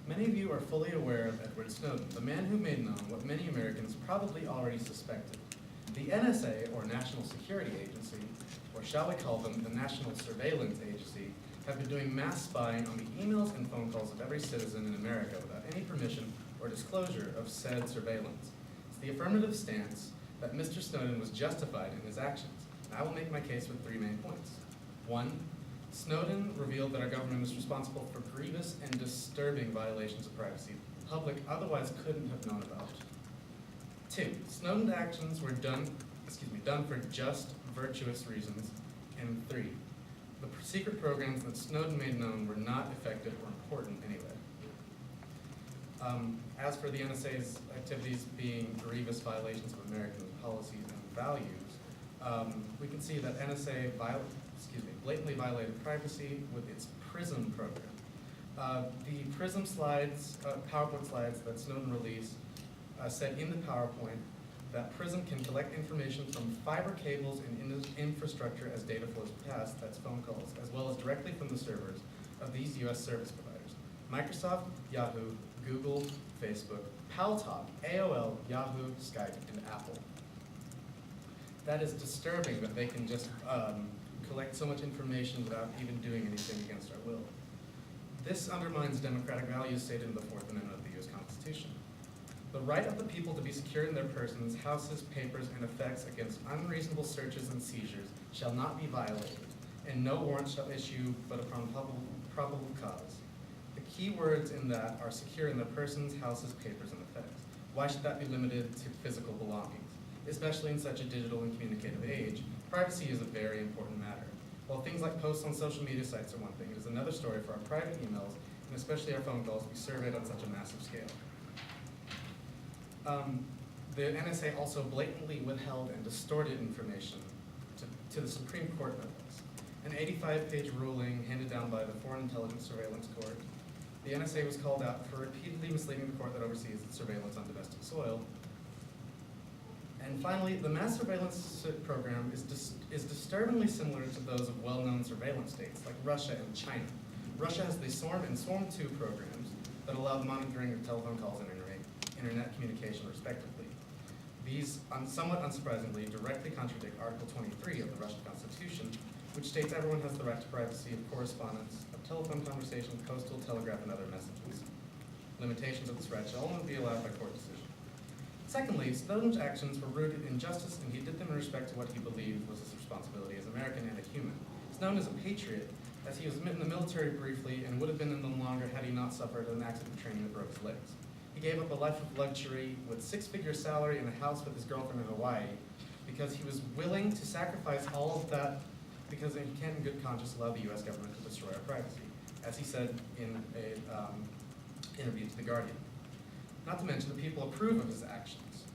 Many of you are fully aware of Edward Snowden, the man who made known what many Americans probably already suspected. The NSA, or National Security Agency, or shall we call them the National Surveillance Agency, have been doing mass spying on the emails and phone calls of every citizen in America without any permission or disclosure of said surveillance. It's the affirmative stance that Mr. Snowden was justified in his actions. And I will make my case with 3 main points. 1, Snowden revealed that our government was responsible for grievous and disturbing violations of privacy the public otherwise couldn't have known about. 2, Snowden's actions were done for just, virtuous reasons. And 3, the secret programs that Snowden made known were not effective or important anyway. As for the NSA's activities being grievous violations of American policies and values, we can see that NSA blatantly violated privacy with its PRISM program. The PRISM slides, PowerPoint slides that Snowden released said in the PowerPoint that PRISM can collect information from fiber cables and infrastructure as data flows past, that's phone calls, as well as directly from the servers of these US service providers: Microsoft, Yahoo, Google, Facebook, Paltalk, AOL, Yahoo, Skype, and Apple. That is disturbing that they can just collect so much information without even doing anything against our will. This undermines democratic values stated in the 4th Amendment of the US Constitution. The right of the people to be secure in their persons, houses, papers, and effects against unreasonable searches and seizures shall not be violated, and no warrant shall issue but upon probable cause. The key words in that are secure in their persons, houses, papers, and effects. Why should that be limited to physical belongings? Especially in such a digital and communicative age, privacy is a very important matter. While things like posts on social media sites are one thing, it is another story for our private emails, and especially our phone calls, to be surveyed on such a massive scale. The NSA also blatantly withheld and distorted information to the Supreme Court levels. An 85-page ruling handed down by the Foreign Intelligence Surveillance Court. The NSA was called out for repeatedly misleading the court that oversees its surveillance on domestic soil. And finally, the mass surveillance program is disturbingly similar to those of well-known surveillance states like Russia and China. Russia has the SORM and SORM-2 programs that allow the monitoring of telephone calls and internet communication, respectively. These, somewhat unsurprisingly, directly contradict Article 23 of the Russian Constitution, which states everyone has the right to privacy of correspondence, of telephone conversation, postal, telegraph, and other messages. Limitations of this right shall only be allowed by court decision. Secondly, Snowden's actions were rooted in justice, and he did them in respect to what he believed was his responsibility as American and a human. Snowden is a patriot, as he was in the military briefly and would have been in them longer had he not suffered an accident training that broke his legs. He gave up a life of luxury with 6-figure salary and a house with his girlfriend in Hawaii because he was willing to sacrifice all of that because he can't in good conscience allow the US government to destroy our privacy, as he said in an interview to The Guardian. Not to mention, the people approve of his actions.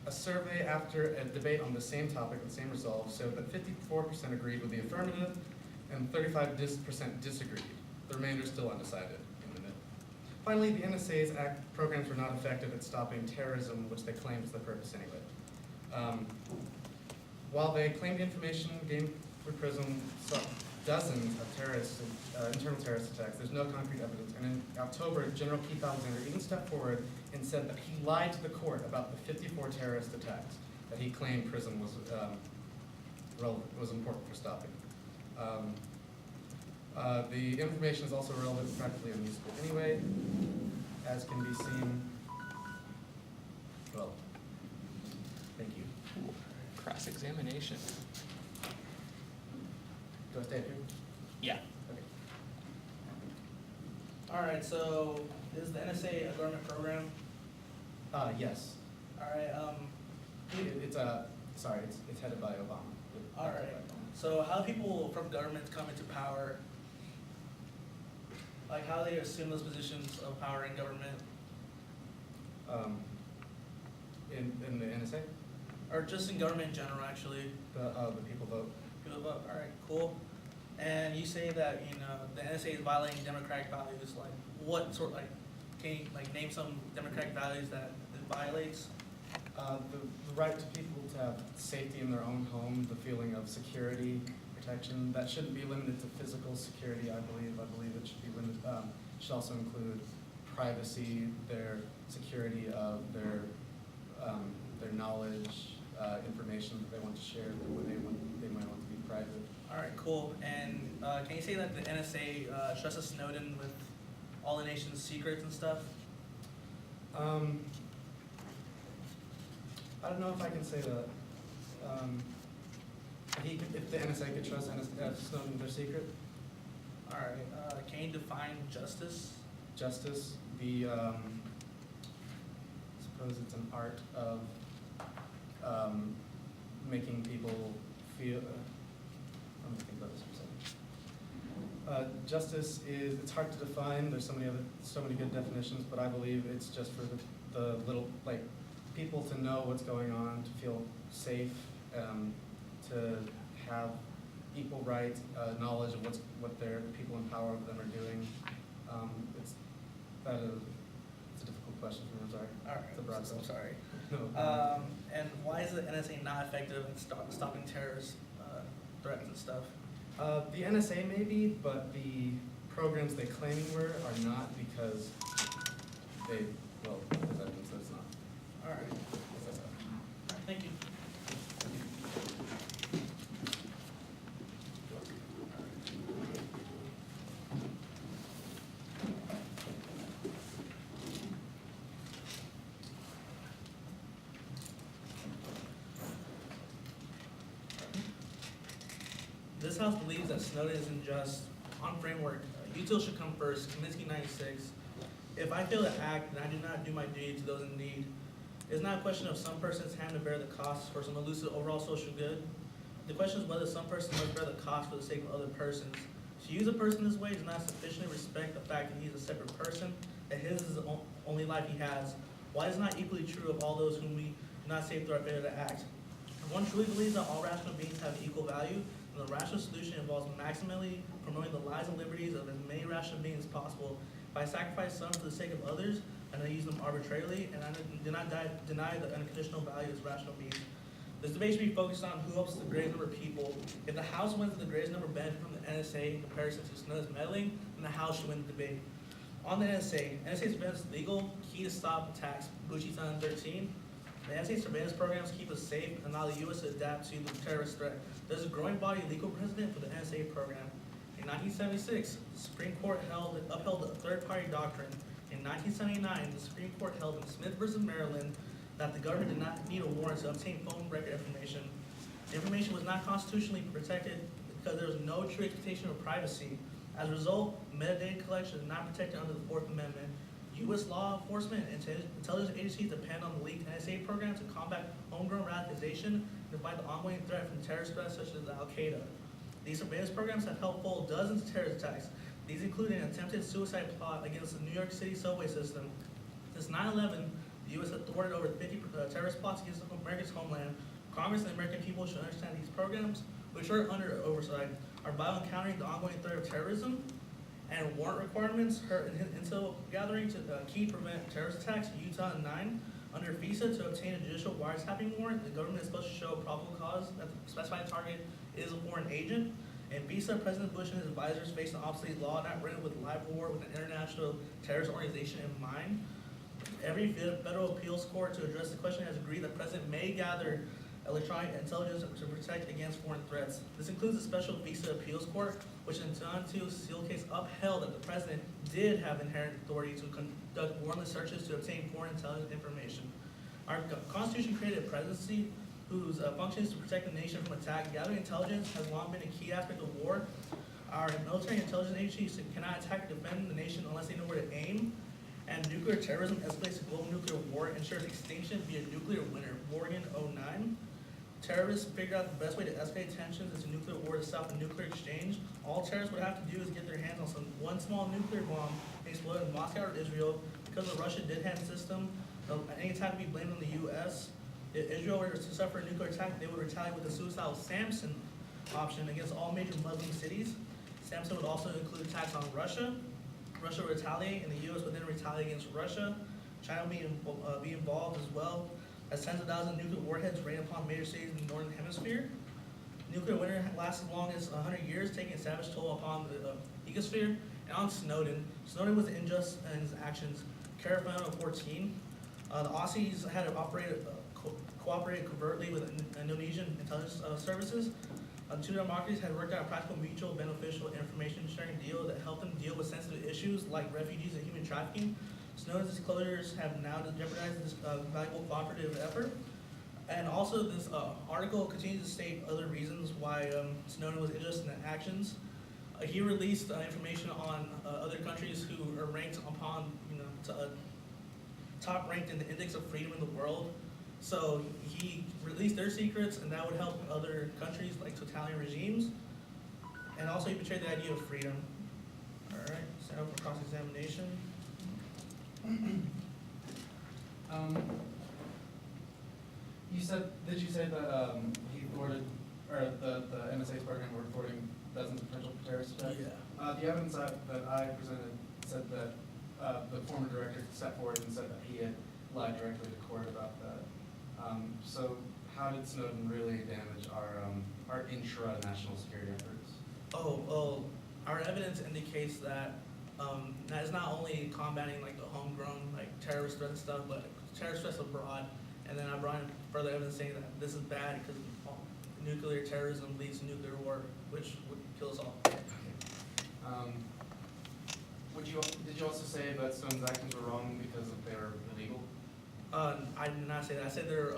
A survey after a debate on the same topic, the same resolve, showed that 54% agreed with the affirmative and 35% disagreed. The remainder is still undecided in the middle. Finally, the NSA's programs were not effective at stopping terrorism, which they claimed was their purpose anyway. While they claimed information gained through PRISM saw dozens of internal terrorist attacks, there's no concrete evidence. And in October, General Keith Alexander even stepped forward and said that he lied to the court about the 54 terrorist attacks that he claimed PRISM was important for stopping. The information is also relevant and practically unusable anyway, as can be seen. Well, thank you. Ooh, cross-examination. Do I stay here? Yeah. Okay. All right, so is the NSA a government program? Yes. All right, It's headed by Obama. all right. So how people from government come into power, like how they assume those positions of power in government, In the NSA, or just in government in general, actually? the people vote. People vote. All right, cool. And you say that the NSA is violating democratic values. Like what sort? Like, can you name some democratic values that it violates? The right to people to have safety in their own home, the feeling of security, protection. That shouldn't be limited to physical security, I believe. I believe it should be limited, should also include privacy, their security of their knowledge, information that they want to share, they might want to be private. All right, cool. And can you say that the NSA trusts Snowden with all the nation's secrets and stuff? I don't know if I can say that. If the NSA could trust Snowden with their secret. All right, can you define justice? Justice, suppose it's an art of making people feel. Let me think about this for a second. Justice is, it's hard to define. There's so many good definitions, but I believe it's just for the little, like, people to know what's going on, to feel safe, to have equal rights, knowledge of what the people in power of them are doing. It's a difficult question for me, I'm sorry. All right, It's a broad I'm question. sorry. No. And why is the NSA not effective in stopping terrorist threats and stuff? The NSA may be, but the programs they claim were are not because there's evidence that it's not. All right, thank you. This House believes that Snowden is unjust. On framework, util should come first, Kaminsky 96. If I fail to act, then I do not do my duty to those in need. It's not a question of some person's having to bear the cost for some elusive overall social good. The question is whether some person must bear the cost for the sake of other persons. To use a person this way does not sufficiently respect the fact that he is a separate person, that his is the only life he has. Why is not equally true of all those whom we do not save through our failure to act? If one truly believes that all rational beings have equal value, then the rational solution involves maximally promoting the lives and liberties of as many rational beings as possible. If I sacrifice some for the sake of others, and I use them arbitrarily, and I do not deny the unconditional value as rational beings. This debate should be focused on who helps the greatest number of people. If the House wins the greatest number benefit from the NSA in comparison to Snowden's meddling, then the House should win the debate. On the NSA surveillance legal, key to stop attacks, Bucci 2013. The NSA surveillance programs keep us safe and allow the U.S. to adapt to the terrorist threat. There's a growing body of legal precedent for the NSA program. In 1976, the Supreme Court upheld the third-party doctrine. In 1979, the Supreme Court held in Smith versus Maryland that the government did not need a warrant to obtain phone record information. The information was not constitutionally protected because there was no true expectation of privacy. As a result, metadata collection is not protected under the Fourth Amendment. U.S. law enforcement and intelligence agencies depend on the leaked NSA program to combat homegrown radicalization and to fight the ongoing threat from terrorist threats such as Al-Qaeda. These surveillance programs have helped foil dozens of terrorist attacks. These include an attempted suicide plot against the New York City subway system. Since 9/11, the U.S. has thwarted over 50 terrorist plots against America's homeland. Congress and the American people should understand these programs, which are under oversight, are vital encountering the ongoing threat of terrorism, and warrant requirements hurt intel gathering to key prevent terrorist attacks. Utah 9, under FISA to obtain a judicial wiretapping warrant, the government is supposed to show probable cause that the specified target is a foreign agent. In FISA, President Bush and his advisors faced an obsolete law not written with live war with an international terrorist organization in mind. Every federal appeals court to address the question has agreed that the President may gather electronic intelligence to protect against foreign threats. This includes a special FISA appeals court, which in 2002 sealed case upheld that the President did have inherent authority to conduct warrantless searches to obtain foreign intelligence information. Our Constitution created a presidency whose function is to protect the nation from attack. Gathering intelligence has long been a key aspect of war. Our military intelligence agencies cannot attack or defend the nation unless they know where to aim. And nuclear terrorism escalates to global nuclear war and ensures extinction via nuclear winter. Morgan 09. Terrorists figured out the best way to escalate tensions into nuclear war to stop a nuclear exchange. All terrorists would have to do is get their hands on one small nuclear bomb and explode in Moscow or Israel. Because of Russia's deadhand system, any attack would be blamed on the U.S. If Israel were to suffer a nuclear attack, they would retaliate with the suicidal Samson option against all major Muslim cities. Samson would also include attacks on Russia. Russia would retaliate, and the U.S. would then retaliate against Russia. China would be involved as well, as tens of thousands of nuclear warheads rain upon major cities in the northern hemisphere. nuclear winter lasts as long as 100 years, taking a savage toll upon the ecosphere. And on Snowden, Snowden was unjust in his actions. Caravan of 14, the Aussies had cooperated covertly with Indonesian intelligence services. Two democracies had worked out a practical, mutual, beneficial information sharing deal that helped them deal with sensitive issues like refugees and human trafficking. Snowden's disclosures have now jeopardized this valuable cooperative effort. And also, this article continues to state other reasons why Snowden was unjust in the actions. He released information on other countries who are ranked upon, top ranked in the index of freedom in the world. So he released their secrets, and that would help other countries like totalitarian regimes. And also, he betrayed the idea of freedom. All right, so for cross-examination. Did you say that he thwarted, or the NSA's program were thwarting dozens of potential terrorist attacks? Yeah. The evidence that I presented said that the former director stepped forward and said that he had lied directly to court about that. So how did Snowden really damage our intra-national security efforts? Oh, well, our evidence indicates that that is not only combating like the homegrown like terrorist threat and stuff, but terrorist threats abroad. And then I brought in further evidence saying that this is bad because nuclear terrorism leads to nuclear war, which would kill us all. Okay. Did you also say that Snowden's actions were wrong because they were illegal? I did not say that. I said they're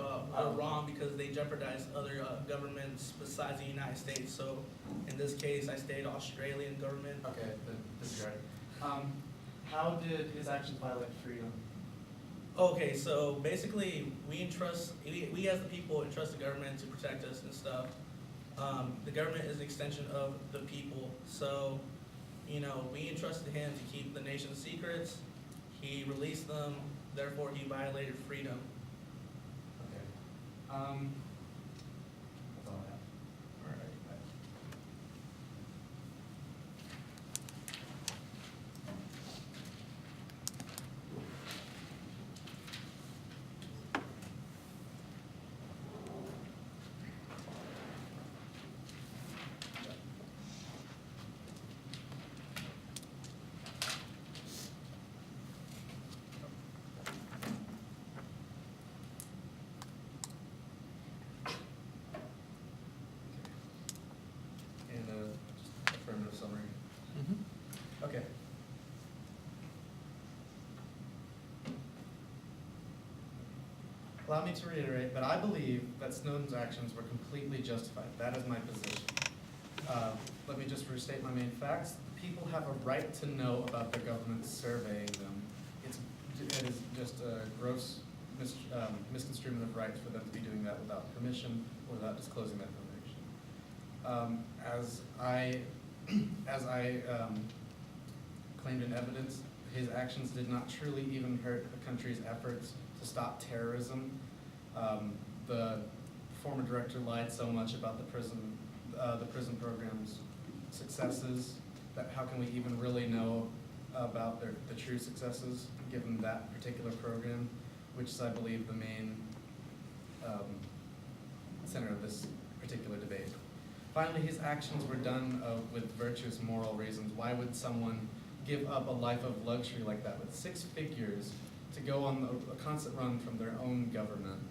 wrong because they jeopardize other governments besides the United States. So in this case, I stated Australian government. Okay, then disregard. How did his actions violate freedom? Okay, so basically, we as the people entrust the government to protect us and stuff. The government is an extension of the people. So, we entrusted him to keep the nation's secrets. He released them, therefore he violated freedom. Okay. That's all I have. All right. And just affirmative summary. Mm-hmm. Okay. Allow me to reiterate that I believe that Snowden's actions were completely justified. That is my position. Let me just restate my main facts. People have a right to know about their government surveying them. It is just a gross misconstruement of rights for them to be doing that without permission or without disclosing that information. As I claimed in evidence, his actions did not truly even hurt the country's efforts to stop terrorism. The former director lied so much about the prison program's successes that how can we even really know about the true successes given that particular program, which is, I believe, the main center of this particular debate. Finally, his actions were done with virtuous moral reasons. Why would someone give up a life of luxury like that with 6 figures to go on a constant run from their own government?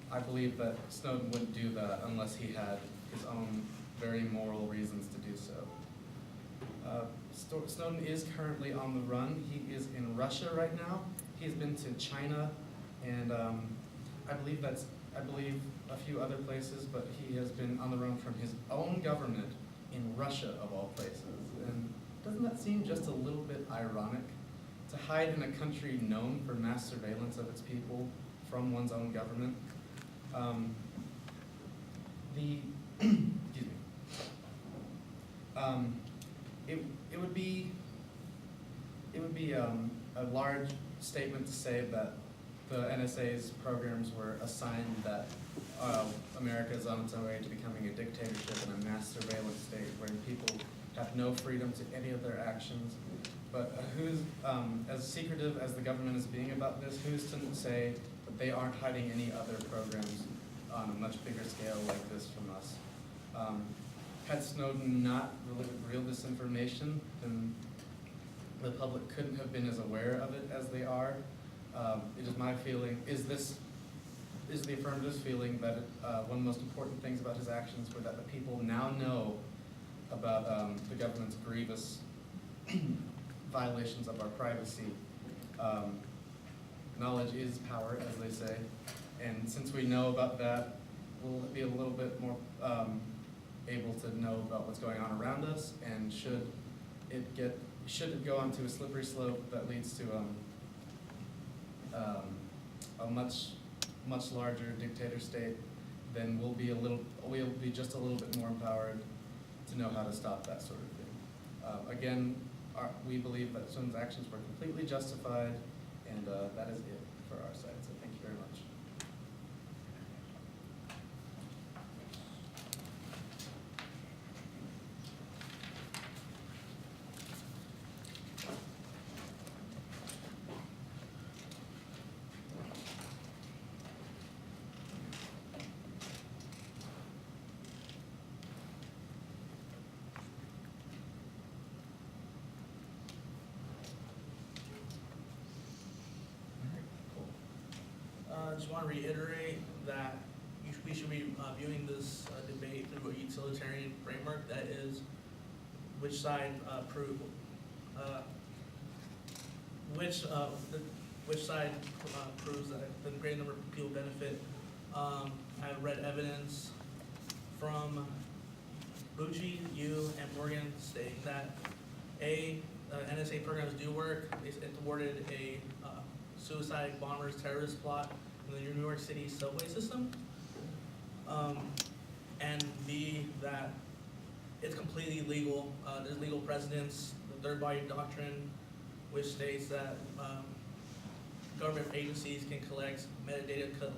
I believe that Snowden wouldn't do that unless he had his own very moral reasons to do so. Snowden is currently on the run. He is in Russia right now. He's been to China, and I believe a few other places, but he has been on the run from his own government in Russia, of all places. And doesn't that seem just a little bit ironic? To hide in a country known for mass surveillance of its people from one's own government? Excuse me. It would be a large statement to say that the NSA's programs were a sign that America is on its way to becoming a dictatorship and a mass surveillance state where people have no freedom to any of their actions. But who's, as secretive as the government is being about this, who's to say that they aren't hiding any other programs on a much bigger scale like this from us. Had Snowden not revealed this information, then the public couldn't have been as aware of it as they are. It is my feeling, is the affirmative's feeling that one of the most important things about his actions were that the people now know about the government's grievous violations of our privacy. Knowledge is power, as they say, and since we know about that, we'll be a little bit more able to know about what's going on around us, and should it go onto a slippery slope that leads to a much larger dictator state, then we'll be just a little bit more empowered to know how to stop that sort of thing. Again, we believe that Snowden's actions were completely justified, and that is it for our side. So thank you very much. I just want to reiterate that we should be viewing this debate through a utilitarian framework, that is, which side proves that the great number of people benefit. I've read evidence from Bucci, you, and Morgan stating that NSA programs do work. It thwarted a suicide bombers terrorist plot in the New York City subway system, and B, that it's completely legal. There's legal precedents, the third body doctrine, which states that government agencies can collect metadata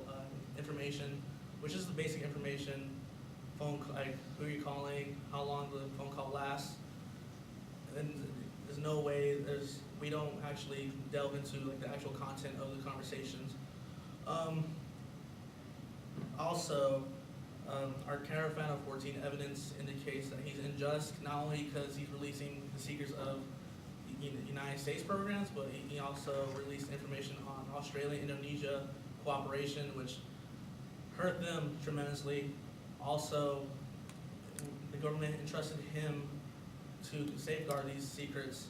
information, which is the basic information, like who you're calling, how long the phone call lasts, and there's no way, we don't actually delve into like the actual content of the conversations. Also, our Caravan of 14 evidence indicates that he's unjust, not only because he's releasing the secrets of United States programs, but he also released information on Australia, Indonesia cooperation, which hurt them tremendously. Also, the government entrusted him to safeguard these secrets,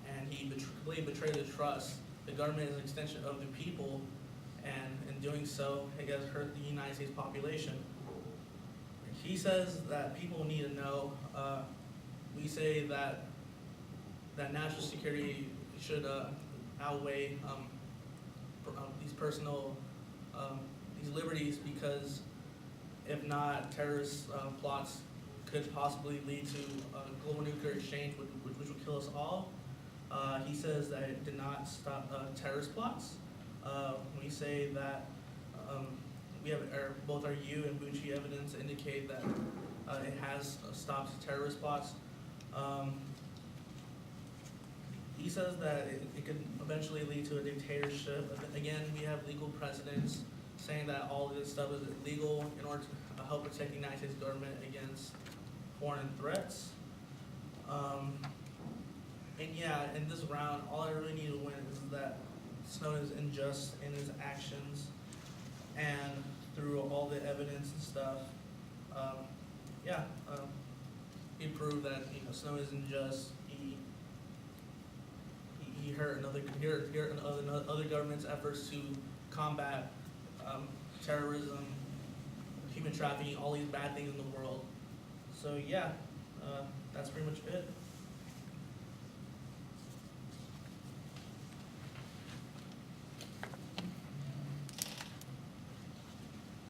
and he completely betrayed the trust. The government is an extension of the people, and in doing so, it has hurt the United States population. He says that people need to know. We say that national security should outweigh these personal these liberties, because if not, terrorist plots could possibly lead to global nuclear exchange, which would kill us all. He says that it did not stop terrorist plots. We say that we have both our U and Bucci evidence indicate that it has stopped terrorist plots. He says that it could eventually lead to a dictatorship. Again, we have legal precedents saying that all of this stuff is illegal in order to help protect the United States government against foreign threats. And yeah, in this round, all I really need to win is that Snowden is unjust in his actions, and through all the evidence and stuff, he proved that Snowden is unjust. He hurt other governments' efforts to combat terrorism, human trafficking, all these bad things in the world. So yeah, that's pretty much it.